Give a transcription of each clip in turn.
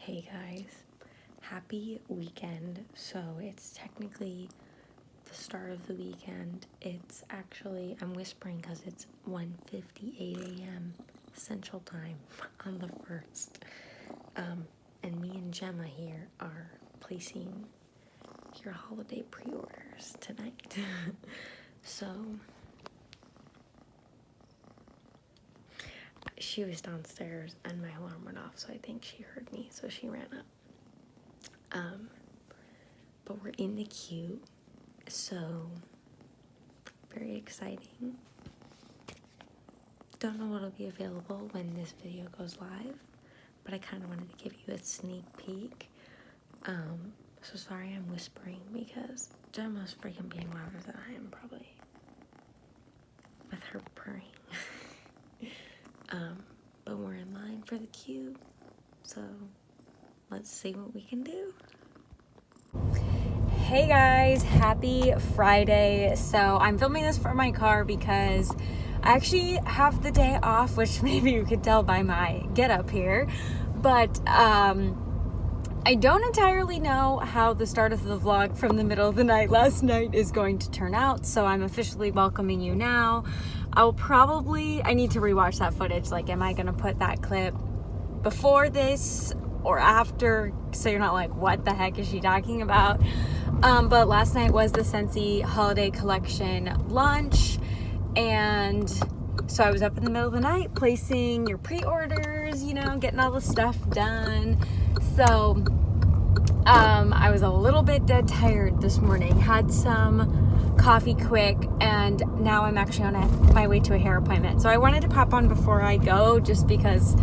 Hey guys, happy weekend. So it's technically the start of the weekend. It's actually, I'm whispering because it's 1:58 a.m. Central Time on the 1st. And me and Gemma here are placing your holiday pre-orders tonight. So she was downstairs and my alarm went off, so I think she heard me, so she ran up. But we're in the queue, so very exciting. Don't know what'll be available when this video goes live, but I kind of wanted to give you a sneak peek. So sorry I'm whispering because Gemma's freaking being louder than I am probably with her purring. But we're in line for the queue, so let's see what we can do. Hey guys, happy Friday. So I'm filming this from my car because I actually have the day off, which maybe you could tell by my get up here, but I don't entirely know how the start of the vlog from the middle of the night last night is going to turn out, so I'm officially welcoming you now. I need to rewatch that footage. Like, am I gonna put that clip before this or after, so you're not like, what the heck is she talking about? But last night was the Scentsy holiday collection launch, and so I was up in the middle of the night placing your pre-orders, getting all the stuff done. So I was a little bit dead tired this morning, had some coffee quick, and now I'm actually on my way to a hair appointment. So I wanted to pop on before I go, just because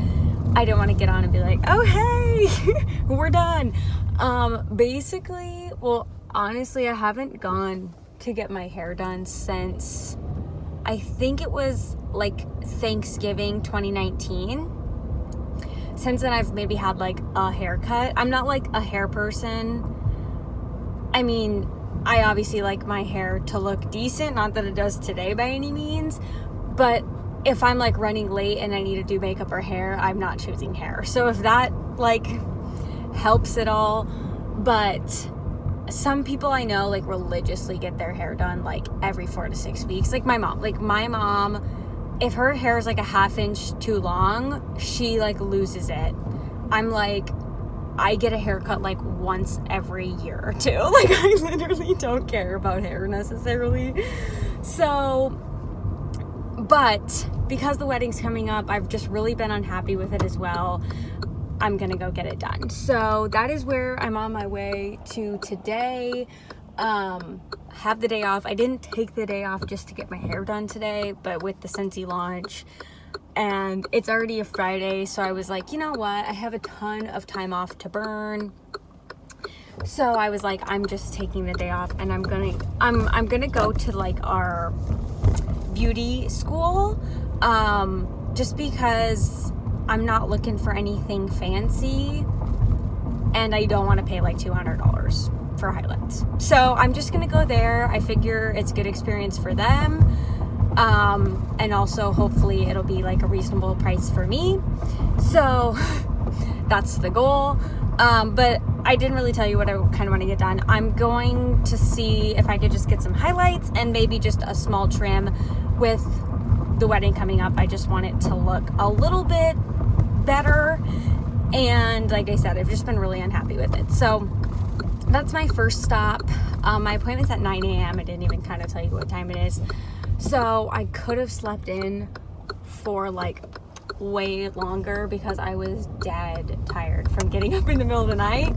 I didn't want to get on and be like, oh hey, we're done. Basically, well, honestly, I haven't gone to get my hair done since I think it was like Thanksgiving 2019. Since then, I've maybe had like a haircut. I'm not like a hair person. I mean, I obviously like my hair to look decent, not that it does today by any means, but if I'm like running late and I need to do makeup or hair, I'm not choosing hair. So if that like helps at all. But some people I know like religiously get their hair done like every 4 to 6 weeks. Like my mom, if her hair is like a half inch too long, she like loses it. I'm like, I get a haircut like once every year or two. Like, I literally don't care about hair necessarily. So, but because the wedding's coming up, I've just really been unhappy with it as well. I'm gonna go get it done. So that is where I'm on my way to today. Have the day off. I didn't take the day off just to get my hair done today, but with the Scentsy launch, and it's already a Friday, so I was like, you know what? I have a ton of time off to burn. So I was like, I'm just taking the day off, and I'm gonna go to like our beauty school, just because I'm not looking for anything fancy, and I don't want to pay like $200 for highlights. So I'm just gonna go there. I figure it's a good experience for them, and also hopefully it'll be like a reasonable price for me. So that's the goal. But I didn't really tell you what I kind of want to get done. I'm going to see if I could just get some highlights and maybe just a small trim. With the wedding coming up, I just want it to look a little bit better. And like I said, I've just been really unhappy with it. So that's my first stop. My appointment's at 9 a.m. I didn't even kind of tell you what time it is. So I could have slept in for like way longer because I was dead tired from getting up in the middle of the night.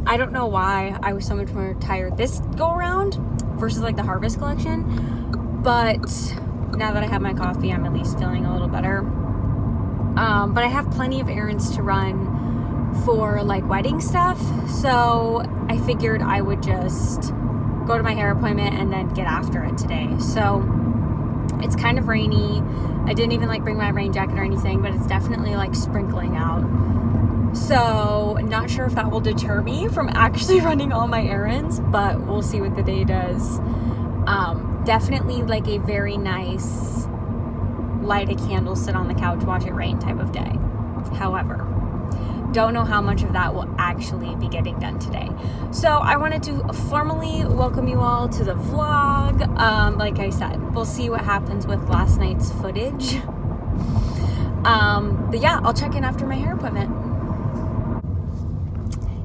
I don't know why I was so much more tired this go around versus like the Harvest collection. But now that I have my coffee, I'm at least feeling a little better. But I have plenty of errands to run for like wedding stuff, so I figured I would just go to my hair appointment and then get after it today. So it's kind of rainy. I didn't even like bring my rain jacket or anything, but it's definitely like sprinkling out. So not sure if that will deter me from actually running all my errands, but we'll see what the day does. Definitely like a very nice light a candle, sit on the couch, watch it rain type of day. However, don't know how much of that will actually be getting done today. So I wanted to formally welcome you all to the vlog. Like I said, we'll see what happens with last night's footage. But yeah, I'll check in after my hair appointment.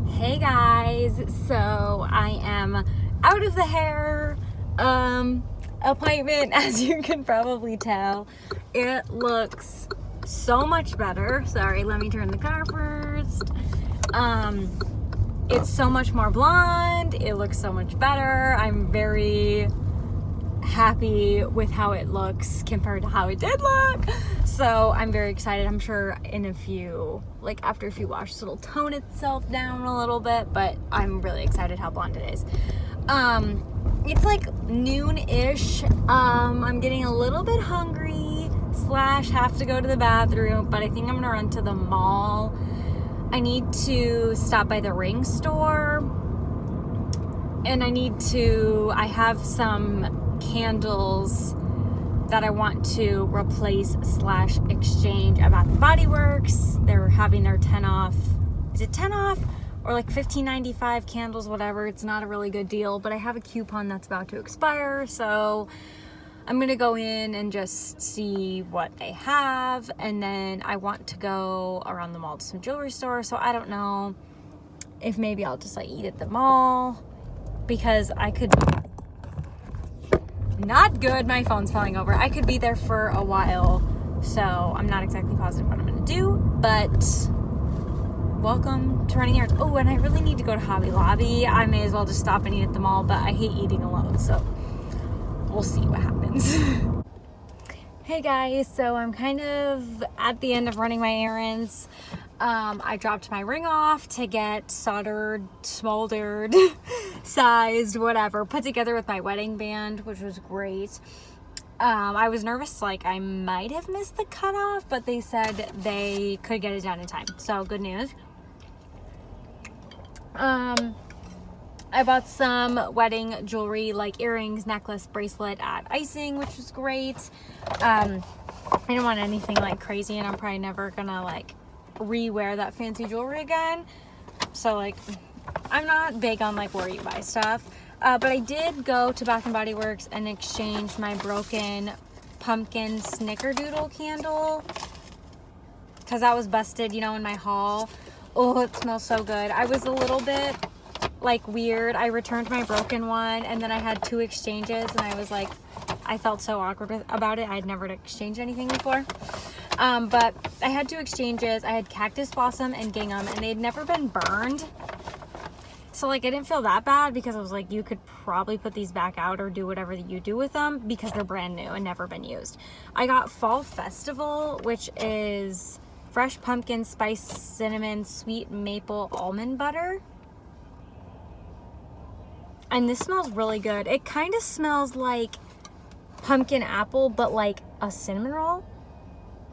Hey guys, so I am out of the hair appointment. As you can probably tell, it looks so much better. Sorry, let me turn the car first. It's so much more blonde. It looks so much better. I'm very happy with how it looks compared to how it did look. So I'm very excited. I'm sure in a few, like after a few washes, it'll tone itself down a little bit, but I'm really excited how blonde it is. It's like noon-ish. I'm getting a little bit hungry / have to go to the bathroom, but I think I'm gonna run to the mall. I need to stop by the ring store, and I have some candles that I want to replace / exchange at Bath & Body Works. They're having their 10 off. Is it 10 off? Or like $15.95 candles, whatever. It's not a really good deal, but I have a coupon that's about to expire, so I'm gonna go in and just see what they have, and then I want to go around the mall to some jewelry stores. So I don't know if maybe I'll just like eat at the mall, because I could, not good, my phone's falling over. I could be there for a while, so I'm not exactly positive what I'm gonna do, but welcome to running errands. Oh, and I really need to go to Hobby Lobby. I may as well just stop and eat at the mall, but I hate eating alone, so we'll see what happens. Hey guys, so I'm kind of at the end of running my errands. I dropped my ring off to get soldered, smoldered, sized, whatever, put together with my wedding band, which was great. I was nervous, like I might have missed the cutoff, but they said they could get it done in time, so good news. I bought some wedding jewelry, like earrings, necklace, bracelet at Icing, which was great. I didn't want anything like crazy, and I'm probably never gonna like re-wear that fancy jewelry again. So like, I'm not big on like where you buy stuff. But I did go to Bath & Body Works and exchange my broken pumpkin snickerdoodle candle, because that was busted, you know, in my haul. Oh, it smells so good. I was a little bit like weird. I returned my broken one, and then I had 2 exchanges, and I was like, I felt so awkward about it. I had never exchanged anything before. But I had 2 exchanges. I had cactus blossom and gingham, and they'd never been burned. So like, I didn't feel that bad, because I was like, you could probably put these back out or do whatever you do with them, because they're brand new and never been used. I got Fall Festival, which is fresh pumpkin, spice, cinnamon, sweet maple, almond butter. And this smells really good. It kind of smells like pumpkin apple, but like a cinnamon roll.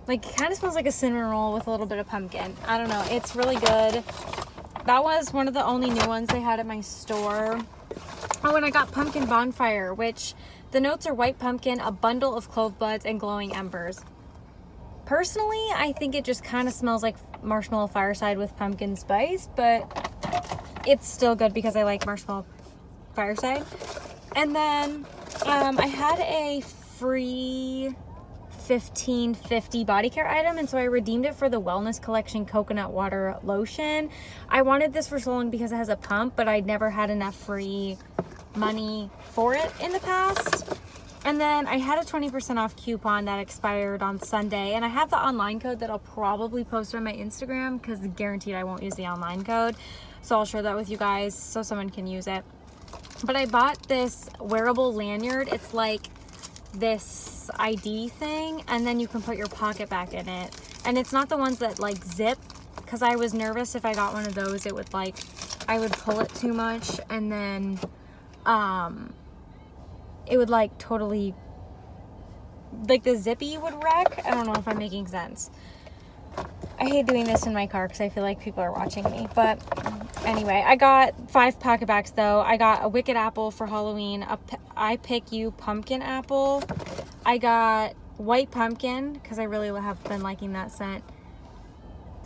Like, it kind of smells like a cinnamon roll with a little bit of pumpkin. I don't know. It's really good. That was one of the only new ones they had at my store. Oh, and I got Pumpkin Bonfire, which the notes are white pumpkin, a bundle of clove buds, and glowing embers. Personally, I think it just kind of smells like marshmallow fireside with pumpkin spice, but it's still good because I like marshmallow fireside. And then I had a free $15.50 body care item, and so I redeemed it for the Wellness Collection coconut water lotion. I wanted this for so long because it has a pump, but I'd never had enough free money for it in the past. And then I had a 20% off coupon that expired on Sunday, and I have the online code that I'll probably post on my Instagram, because guaranteed I won't use the online code, so I'll share that with you guys so someone can use it. But I bought this wearable lanyard. It's like this ID thing, and then you can put your pocket back in it, and it's not the ones that like zip, because I was nervous if I got one of those it would like, I would pull it too much, and then it would like totally, like the zippy would wreck. I don't know if I'm making sense. I hate doing this in my car because I feel like people are watching me. But anyway, I got 5 pocket bags though. I got a Wicked Apple for Halloween, I Pick You pumpkin apple. I got white pumpkin because I really have been liking that scent.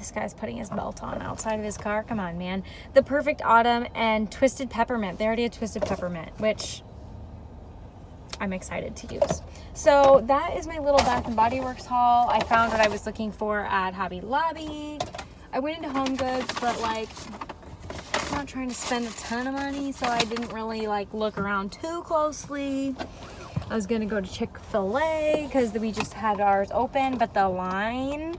This guy's putting his belt on outside of his car. Come on, man. The Perfect Autumn and Twisted Peppermint. They already had Twisted Peppermint, which I'm excited to use. So that is my little Bath and Body Works haul. I found what I was looking for at Hobby Lobby. I went into Home Goods, but like, I'm not trying to spend a ton of money, so I didn't really like look around too closely. I was gonna go to Chick-fil-A because we just had ours open, but the line,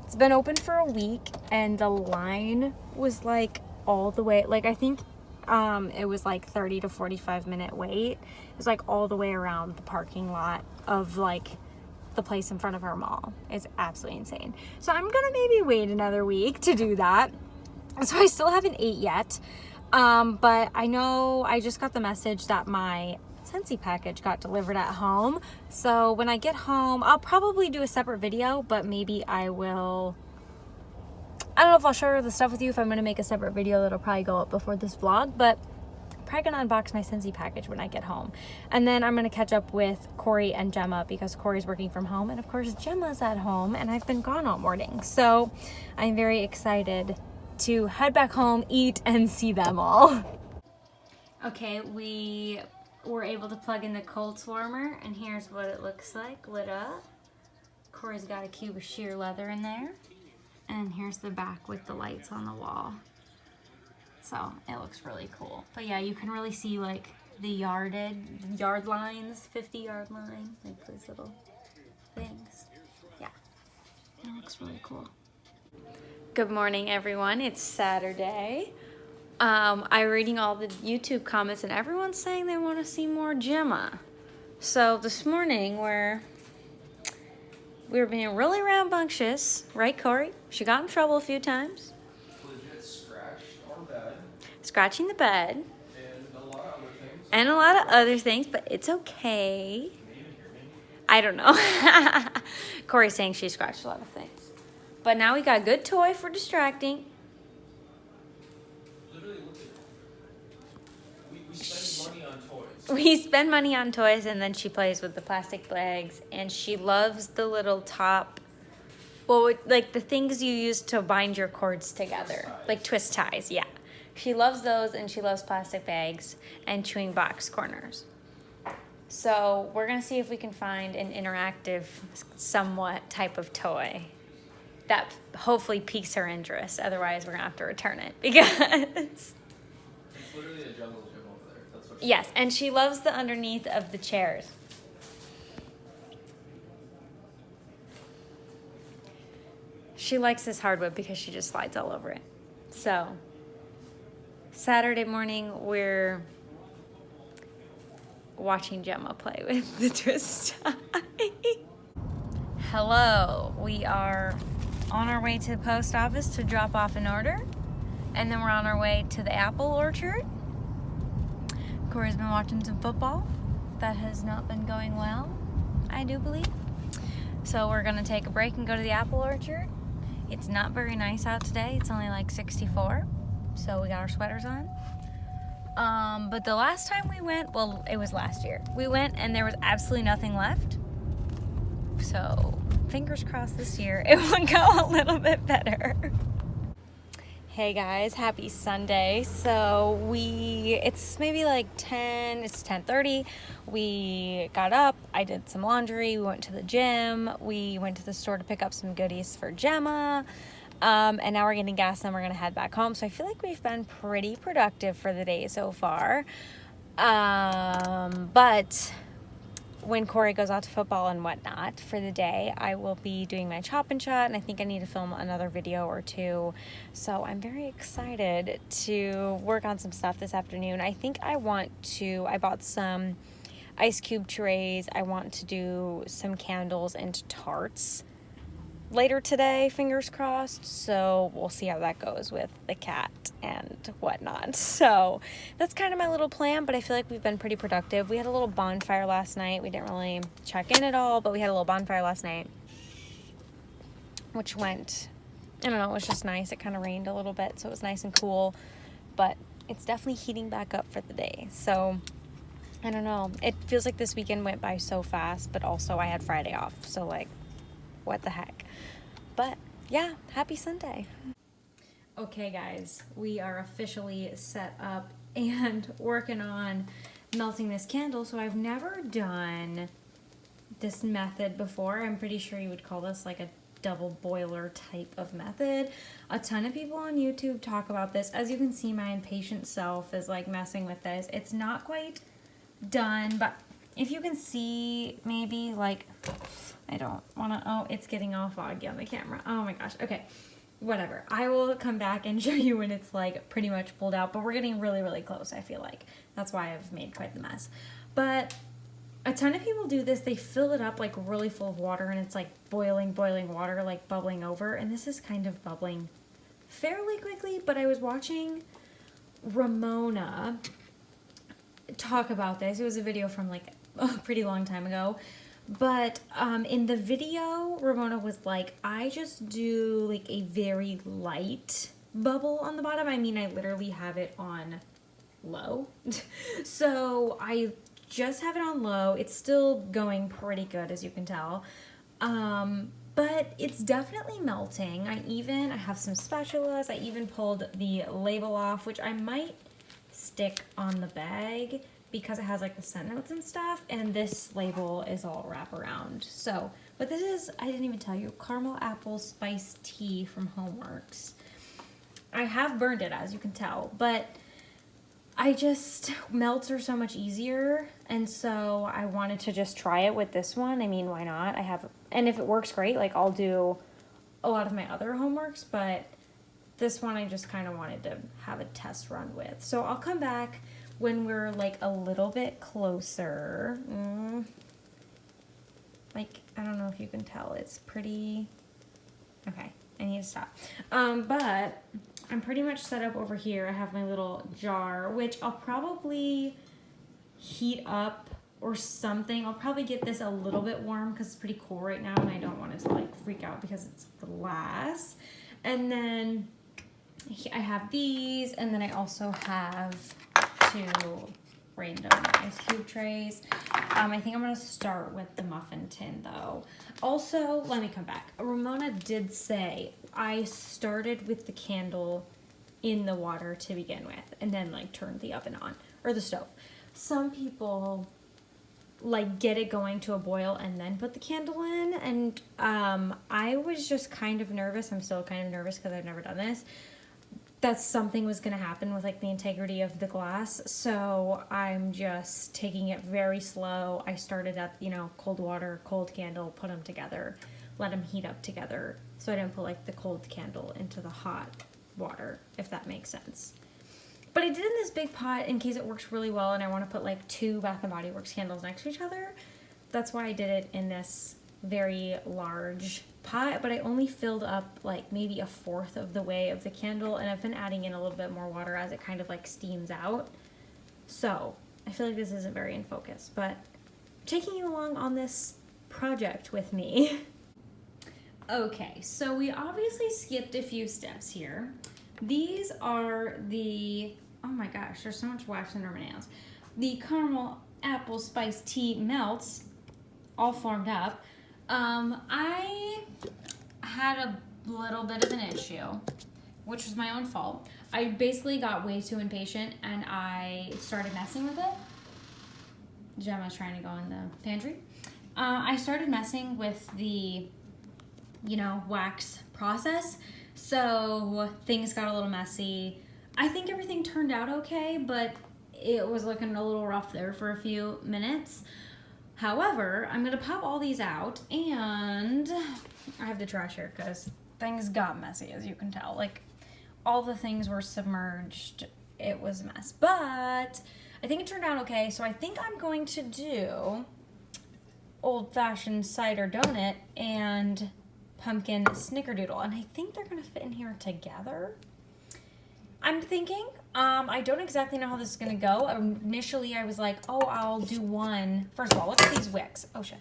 it's been open for a week, and the line was like all the way, like I think it was like 30 to 45 minute wait. It was like all the way around the parking lot of like the place in front of our mall. It's absolutely insane. So I'm gonna maybe wait another week to do that. So I still haven't ate yet, but I know I just got the message that my Scentsy package got delivered at home. So when I get home, I'll probably do a separate video, but maybe I will, I don't know if I'll share the stuff with you, if I'm going to make a separate video that'll probably go up before this vlog, but I'm probably going to unbox my Scentsy package when I get home. And then I'm going to catch up with Corey and Gemma because Corey's working from home, and of course Gemma's at home, and I've been gone all morning. So I'm very excited to head back home, eat, and see them all. Okay, we were able to plug in the Colts warmer, and here's what it looks like lit up. Corey's got a cube of sheer leather in there, and here's the back with the lights on the wall. So it looks really cool. But yeah, you can really see like the yard lines, 50-yard line, like these little things. Yeah, it looks really cool. Good morning, everyone. It's Saturday. I'm reading all the YouTube comments, and everyone's saying they want to see more Gemma. So this morning we were being really rambunctious, right, Corey? She got in trouble a few times. Legit scratched our bed. Scratching the bed. And a lot of other things. And a lot of other things, but it's okay. Can you even hear me? I don't know. Corey's saying she scratched a lot of things. But now we got a good toy for distracting. Literally, look at it. We spend money on toys. We spend money on toys, and then she plays with the plastic bags, and she loves the little top, well, like the things you use to bind your cords together, like twist ties, yeah. She loves those, and she loves plastic bags and chewing box corners. So we're gonna see if we can find an interactive, somewhat type of toy that hopefully piques her interest. Otherwise, we're gonna have to return it because It's literally a jungle gym over there. That's what. yes, and she loves the underneath of the chairs. She likes this hardwood because she just slides all over it. So, Saturday morning, we're watching Gemma play with the twist tie. Hello, we are on our way to the post office to drop off an order, and then we're on our way to the apple orchard. Corey's been watching some football. That has not been going well, I do believe. So we're gonna take a break and go to the apple orchard. It's not very nice out today. It's only like 64, so we got our sweaters on. But the last time we went, well, it was last year. We went and there was absolutely nothing left. So fingers crossed this year it will go a little bit better. Hey guys, happy Sunday. So it's maybe like 10:30. We got up, I did some laundry, we went to the gym, we went to the store to pick up some goodies for Gemma, and now we're getting gas and we're gonna head back home. So I feel like we've been pretty productive for the day so far. But when Corey goes out to football and whatnot for the day, I will be doing my chop and shot, and I think I need to film another video or two. So I'm very excited to work on some stuff this afternoon. I think I bought some ice cube trays. I want to do some candles and tarts later today, fingers crossed. So we'll see how that goes with the cat and whatnot. So that's kind of my little plan, but I feel like we've been pretty productive. We had a little bonfire last night. We didn't really check in at all, but we had a little bonfire last night, which went, I don't know, it was just nice. It kind of rained a little bit, so it was nice and cool, but it's definitely heating back up for the day. So I don't know. It feels like this weekend went by so fast, but also I had Friday off, so like, what the heck. But yeah, happy Sunday. Okay guys, we are officially set up and working on melting this candle. So I've never done this method before. I'm pretty sure you would call this like a double boiler type of method. A ton of people on YouTube talk about this. As you can see, my impatient self is like messing with this. It's not quite done, but if you can see, maybe like, I don't want to, oh, it's getting all foggy on the camera. Oh my gosh. Okay, whatever. I will come back and show you when it's like pretty much pulled out, but we're getting really, really close, I feel like. That's why I've made quite the mess. But a ton of people do this. They fill it up like really full of water, and it's like boiling water, like bubbling over. And this is kind of bubbling fairly quickly, but I was watching Ramona talk about this. It was a video from like a pretty long time ago. But in the video, Ramona was like, I just do like a very light bubble on the bottom. I mean, I literally have it on low. So I just have it on low. It's still going pretty good, as you can tell. But it's definitely melting. I have some spatulas. I even pulled the label off, which I might stick on the bag because it has like the scent notes and stuff, and this label is all wraparound. So, but this is, I didn't even tell you, caramel apple spice tea from Homeworks. I have burned it, as you can tell, but melts are so much easier, and so I wanted to just try it with this one. I mean, why not? And if it works great, like I'll do a lot of my other Homeworks, but this one I just kind of wanted to have a test run with. So I'll come back when we're like a little bit closer. Like, I don't know if you can tell, it's pretty, okay, I need to stop. But I'm pretty much set up over here. I have my little jar, which I'll probably heat up or something. I'll probably get this a little bit warm because it's pretty cool right now, and I don't want it to like freak out because it's glass. And then I have these, and then I also have 2 random ice cube trays. I think I'm gonna start with the muffin tin though. Also, let me come back. Ramona did say I started with the candle in the water to begin with, and then like turned the oven on, or the stove. Some people like get it going to a boil and then put the candle in, and I was just kind of nervous. I'm still kind of nervous because I've never done this, that something was going to happen with like the integrity of the glass. So I'm just taking it very slow. I started at, you know, cold water, cold candle, put them together, let them heat up together. So I didn't put like the cold candle into the hot water, if that makes sense. But I did in this big pot in case it works really well and I want to put like 2 Bath & Body Works candles next to each other. That's why I did it in this very large pot, but I only filled up like maybe 1/4 of the way of the candle, and I've been adding in a little bit more water as it kind of like steams out. So I feel like this isn't very in focus, but taking you along on this project with me. Okay, so we obviously skipped a few steps here. These are the, oh my gosh, there's so much wax under my nails. The caramel apple spice tea melts, all formed up. I had a little bit of an issue, which was my own fault. I basically got way too impatient and I started messing with it. Gemma's trying to go in the pantry. I started messing with the, you know, wax process. So things got a little messy. I think everything turned out okay, but it was looking a little rough there for a few minutes. However, I'm going to pop all these out, and I have the trash here because things got messy, as you can tell. Like, all the things were submerged. It was a mess. But I think it turned out okay, so I think I'm going to do old-fashioned cider donut and pumpkin snickerdoodle, and I think they're going to fit in here together. I'm thinking, I don't exactly know how this is going to go. Initially, I was like, oh, I'll do one. First of all, look at these wicks. Oh, shit.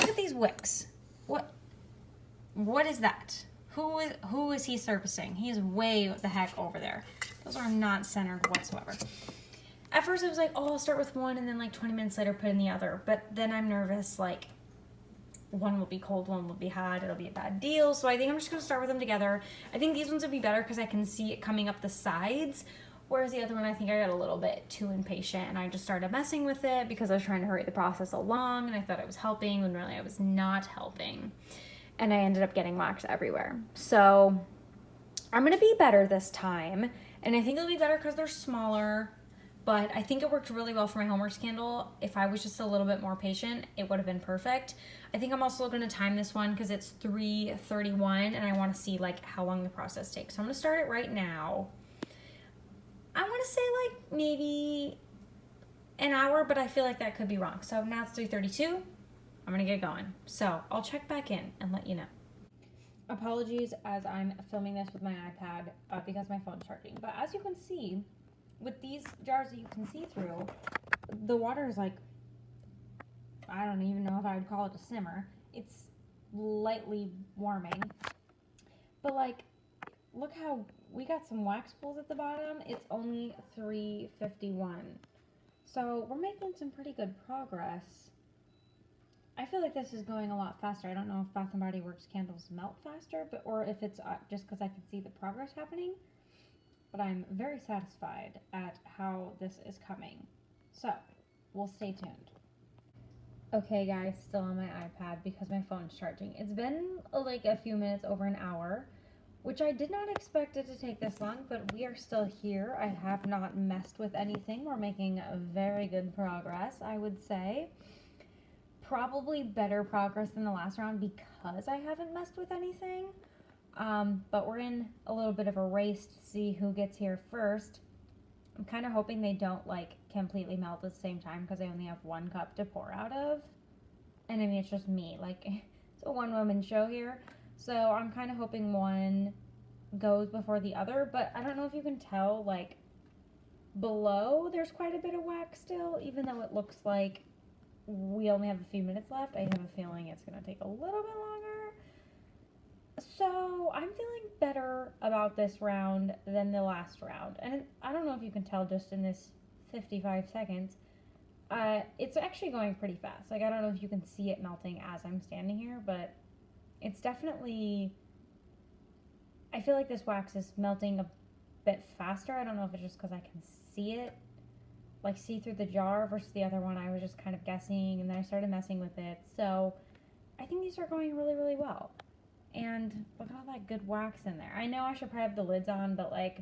Look at these wicks. What is that? Who is he servicing? He is way the heck over there. Those are not centered whatsoever. At first, I was like, oh, I'll start with one, and then like 20 minutes later, put in the other. But then I'm nervous, like, one will be cold, one will be hot. It'll be a bad deal. So I think I'm just going to start with them together. I think these ones would be better because I can see it coming up the sides. Whereas the other one, I think I got a little bit too impatient and I just started messing with it because I was trying to hurry the process along and I thought I was helping when really I was not helping. And I ended up getting wax everywhere. So I'm going to be better this time. And I think it'll be better because they're smaller. But I think it worked really well for my homework candle. If I was just a little bit more patient, it would have been perfect. I think I'm also going to time this one because it's 3:31 and I want to see like how long the process takes. So I'm going to start it right now. I want to say like maybe an hour, but I feel like that could be wrong. So now it's 3:32. I'm going to get going. So I'll check back in and let you know. Apologies as I'm filming this with my iPad because my phone's charging. But as you can see, with these jars that you can see through, the water is like, I don't even know if I would call it a simmer. It's lightly warming. But like, look how we got some wax pools at the bottom. It's only 3:51. So we're making some pretty good progress. I feel like this is going a lot faster. I don't know if Bath & Body Works candles melt faster, or if it's just because I can see the progress happening. But I'm very satisfied at how this is coming. So, we'll stay tuned. Okay guys, still on my iPad because my phone's charging. It's been like a few minutes over an hour, which I did not expect it to take this long, but we are still here. I have not messed with anything. We're making very good progress, I would say. Probably better progress than the last round because I haven't messed with anything. But we're in a little bit of a race to see who gets here first. I'm kind of hoping they don't like completely melt at the same time because I only have 1 cup to pour out of. And I mean, it's just me. Like, it's a one-woman show here. So I'm kind of hoping one goes before the other. But I don't know if you can tell, like, below there's quite a bit of wax still, even though it looks like we only have a few minutes left. I have a feeling it's going to take a little bit longer. So I'm feeling better about this round than the last round. And I don't know if you can tell just in this 55 seconds. It's actually going pretty fast. Like, I don't know if you can see it melting as I'm standing here, but it's definitely, I feel like this wax is melting a bit faster. I don't know if it's just because I can see it, like see through the jar versus the other one I was just kind of guessing and then I started messing with it. So I think these are going really, really well. And look at all that good wax in there. I know I should probably have the lids on, but like,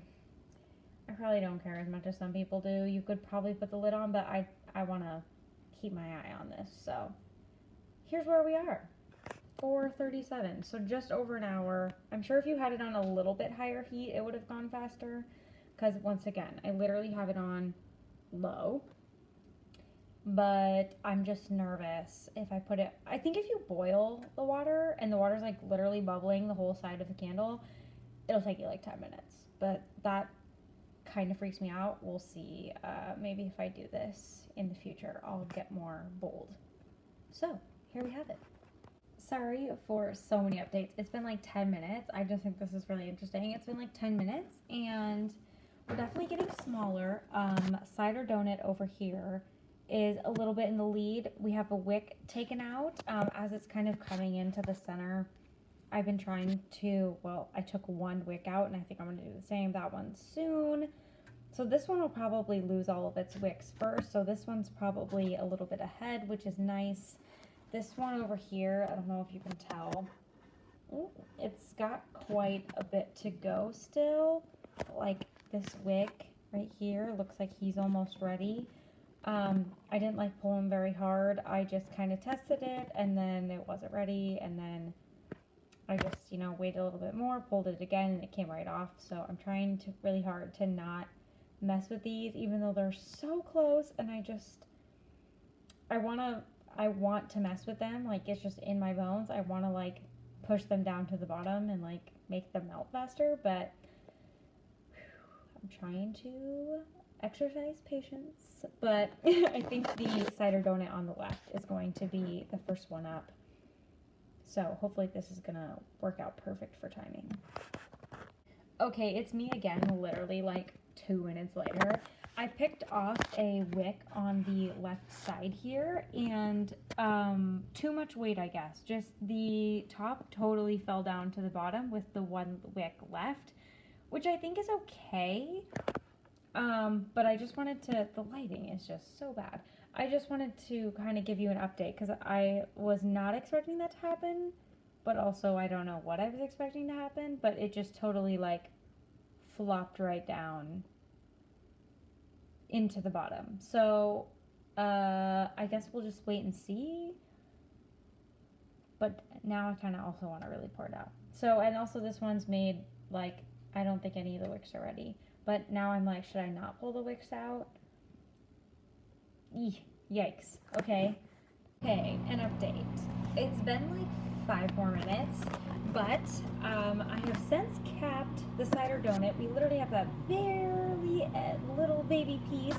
I probably don't care as much as some people do. You could probably put the lid on, but I want to keep my eye on this. So here's where we are. 4:37, so just over an hour. I'm sure if you had it on a little bit higher heat, it would have gone faster. Because once again, I literally have it on low. But I'm just nervous if I put it, I think if you boil the water and the water's like literally bubbling the whole side of the candle, it'll take you like 10 minutes. But that kind of freaks me out. We'll see. Maybe if I do this in the future, I'll get more bold. So here we have it. Sorry for so many updates. It's been like 10 minutes. I just think this is really interesting. It's been like 10 minutes and we're definitely getting smaller. Cider donut over here is a little bit in the lead. We have a wick taken out as it's kind of coming into the center. I've been trying to, well, I took 1 wick out and I think I'm going to do the same, that one soon. So this one will probably lose all of its wicks first. So this one's probably a little bit ahead, which is nice. This one over here, I don't know if you can tell. Ooh, it's got quite a bit to go still. Like this wick right here looks like he's almost ready. I didn't like pull him very hard. I just kind of tested it and then it wasn't ready and then I just, you know, waited a little bit more, pulled it again and it came right off. So I'm trying to really hard to not mess with these even though they're so close and I want to mess with them. Like it's just in my bones. I want to like push them down to the bottom and like make them melt faster, but I'm trying to exercise patience, but I think the cider donut on the left is going to be the first one up. So hopefully this is gonna work out perfect for timing. Okay, it's me again, literally like 2 minutes later. I picked off a wick on the left side here, and too much weight, I guess. Just the top totally fell down to the bottom with the one wick left, which I think is okay. But I just wanted to, the lighting is just so bad. I just wanted to kind of give you an update because I was not expecting that to happen, but also I don't know what I was expecting to happen, but it just totally like flopped right down into the bottom. So I guess we'll just wait and see. But now I kind of also want to really pour it out. So, and also this one's made like, I don't think any of the wicks are ready. But now I'm like, should I not pull the wicks out? Yikes. Okay. Okay, an update. It's been like 5 more minutes, but I have since capped the cider donut. We literally have that very little baby piece.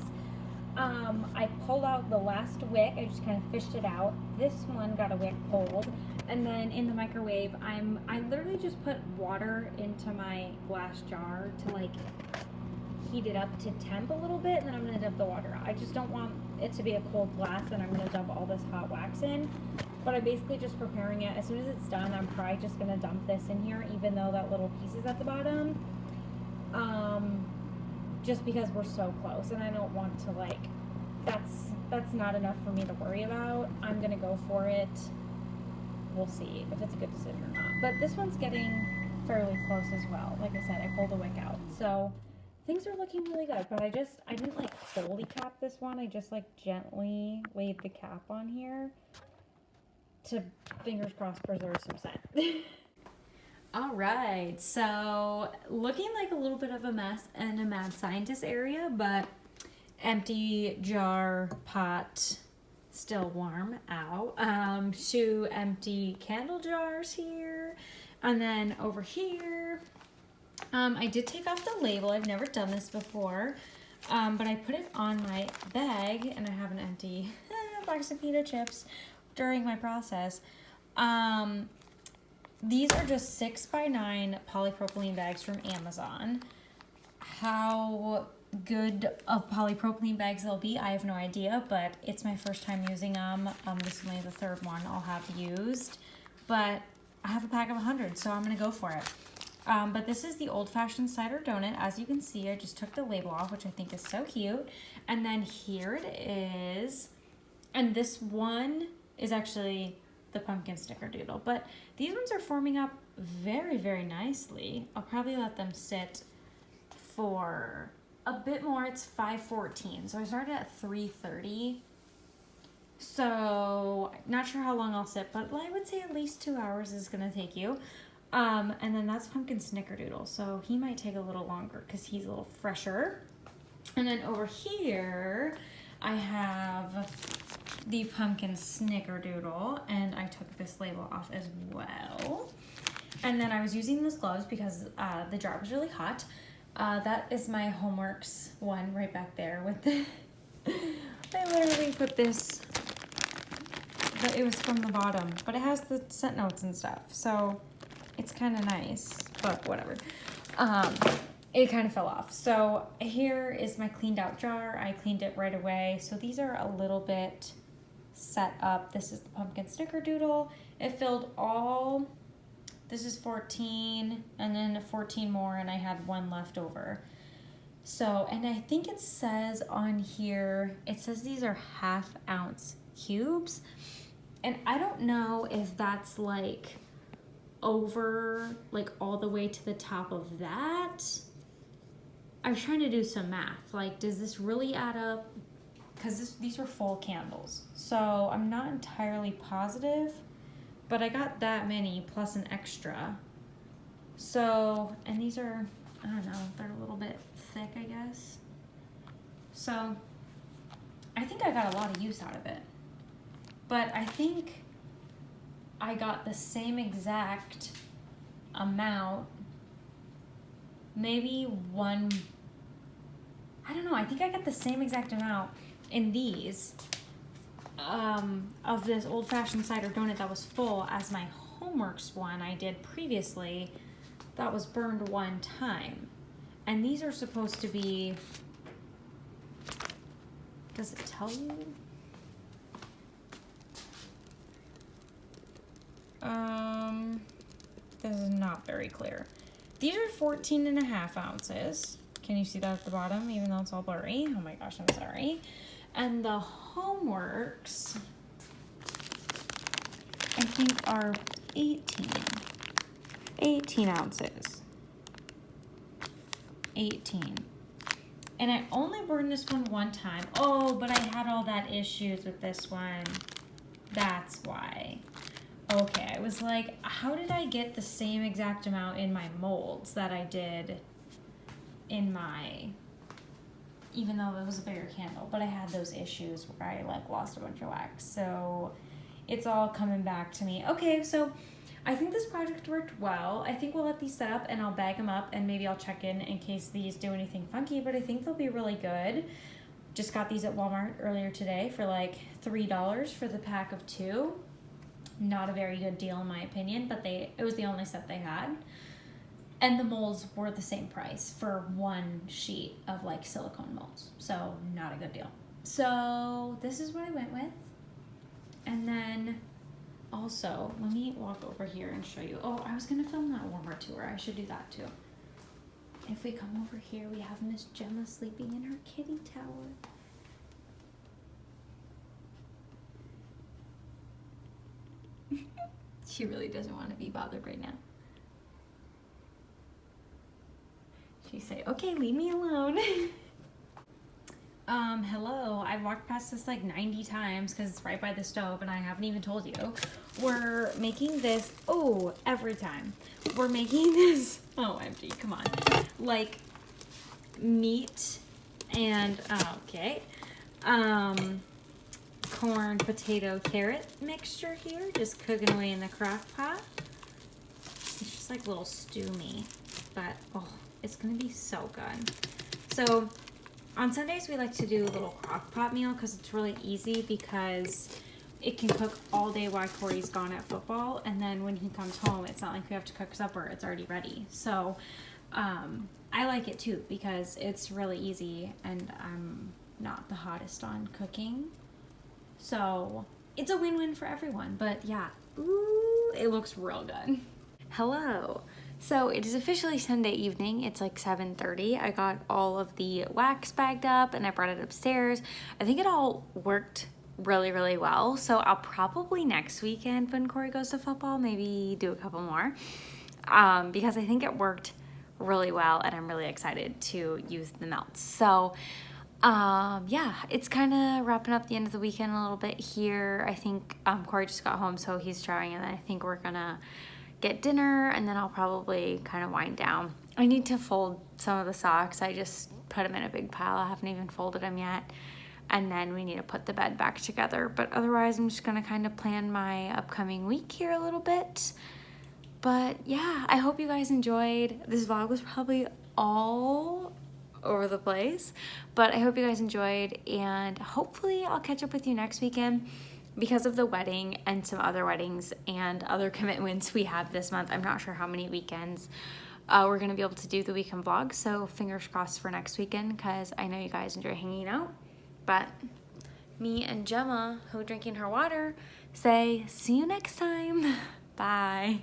I pulled out the last wick. I just kind of fished it out. This one got a wick pulled. And then in the microwave, I literally just put water into my glass jar to like heat it up to temp a little bit, and then I'm gonna dump the water out. I just don't want it to be a cold glass, and I'm gonna dump all this hot wax in. But I'm basically just preparing it. As soon as it's done, I'm probably just gonna dump this in here, even though that little piece is at the bottom. Just because we're so close, and I don't want to like, that's not enough for me to worry about. I'm gonna go for it. We'll see if it's a good decision or not. But this one's getting fairly close as well. Like I said, I pulled the wick out. So things are looking really good, but I didn't like fully cap this one. I just like gently laid the cap on here to, fingers crossed, preserve some scent. All right, so looking like a little bit of a mess in a mad scientist area, but empty jar, pot, still warm, ow. 2 empty candle jars here, and then over here, I did take off the label. I've never done this before, but I put it on my bag, and I have an empty box of pita chips during my process. These are just 6x9 polypropylene bags from Amazon. How good of polypropylene bags they'll be, I have no idea, but it's my first time using them. This is only the 3rd one I'll have used, but I have a pack of 100, so I'm gonna go for it. But this is the old-fashioned cider donut. As you can see, I just took the label off, which I think is so cute. And then here it is. And this one is actually the pumpkin snickerdoodle. But these ones are forming up very, very nicely. I'll probably let them sit for a bit more. It's 5:14, so I started at 3:30. So not sure how long I'll sit, but I would say at least 2 hours is gonna take you. And then that's pumpkin snickerdoodle, so he might take a little longer because he's a little fresher. And then over here, I have the pumpkin snickerdoodle, and I took this label off as well. And then I was using those gloves because the jar was really hot. That is my Homeworks one right back there with the, I literally put this, but it was from the bottom, but it has the scent notes and stuff, so it's kind of nice, but whatever. It kind of fell off. So here is my cleaned out jar. I cleaned it right away. So these are a little bit set up. This is the pumpkin snickerdoodle. It filled all, this is 14, and then 14 more, and I had 1 left over. So, and I think it says on here, it says these are 1/2 ounce cubes. And I don't know if that's like over, like all the way to the top of that. I was trying to do some math. Like, does this really add up? Because these were full candles. So I'm not entirely positive, but I got that many plus an extra. So, and these are, I don't know, they're a little bit thick, I guess. So I think I got a lot of use out of it. But I think I got the same exact amount, maybe one, I don't know, I think I got the same exact amount in these of this old-fashioned cider donut that was full as my Homeworks one I did previously. that was burned one time. And these are supposed to be, does it tell you? This is not very clear. These are 14.5 ounces. Can you see that at the bottom, even though it's all blurry? Oh my gosh, I'm sorry. And the Homeworks, I think, are 18 ounces. 18. And I only burned this one time. Oh, but I had all that issues with this one. That's why. Okay, I was like, how did I get the same exact amount in my molds that I did in my, even though it was a bigger candle, but I had those issues where I like lost a bunch of wax. So it's all coming back to me. Okay, so I think this project worked well. I think we'll let these set up and I'll bag them up and maybe I'll check in case these do anything funky, but I think they'll be really good. Just got these at Walmart earlier today for like $3 for the pack of 2. Not a very good deal in my opinion, but it was the only set they had. And the molds were the same price for one sheet of like silicone molds. So not a good deal. So this is what I went with. And then also, let me walk over here and show you. Oh, I was gonna film that warmer tour. I should do that too. If we come over here, we have Miss Gemma sleeping in her kitty tower. She really doesn't want to be bothered right now. She say, okay, leave me alone. Hello, I've walked past this like 90 times because it's right by the stove and I haven't even told you. We're making this, oh, every time. We're making this, OMG, come on. Like meat and, okay. Corn, potato, carrot mixture here, just cooking away in the crock pot. It's just like little stew meat, but oh, it's gonna be so good. So on Sundays we like to do a little crock pot meal because it's really easy because it can cook all day while Corey's gone at football, and then when he comes home it's not like we have to cook supper, it's already ready. So I like it too because it's really easy and I'm not the hottest on cooking. So it's a win-win for everyone, but yeah, ooh, it looks real good. Hello. So it is officially Sunday evening. It's like 7:30. I got all of the wax bagged up and I brought it upstairs. I think it all worked really, really well. So I'll probably next weekend when Corey goes to football, maybe do a couple more because I think it worked really well and I'm really excited to use the melts. So yeah, it's kind of wrapping up the end of the weekend a little bit here. I think Corey just got home, so he's showering, and I think we're gonna get dinner, and then I'll probably kind of wind down. I need to fold some of the socks. I just put them in a big pile. I haven't even folded them yet. And then we need to put the bed back together. But otherwise, I'm just gonna kind of plan my upcoming week here a little bit. But yeah, I hope you guys enjoyed. This vlog was probably all over the place, but I hope you guys enjoyed, and hopefully I'll catch up with you next weekend. Because of the wedding and some other weddings and other commitments we have this month, I'm not sure how many weekends we're gonna be able to do the weekend vlog, so fingers crossed for next weekend because I know you guys enjoy hanging out. But me and Gemma, who drinking her water, say see you next time. Bye.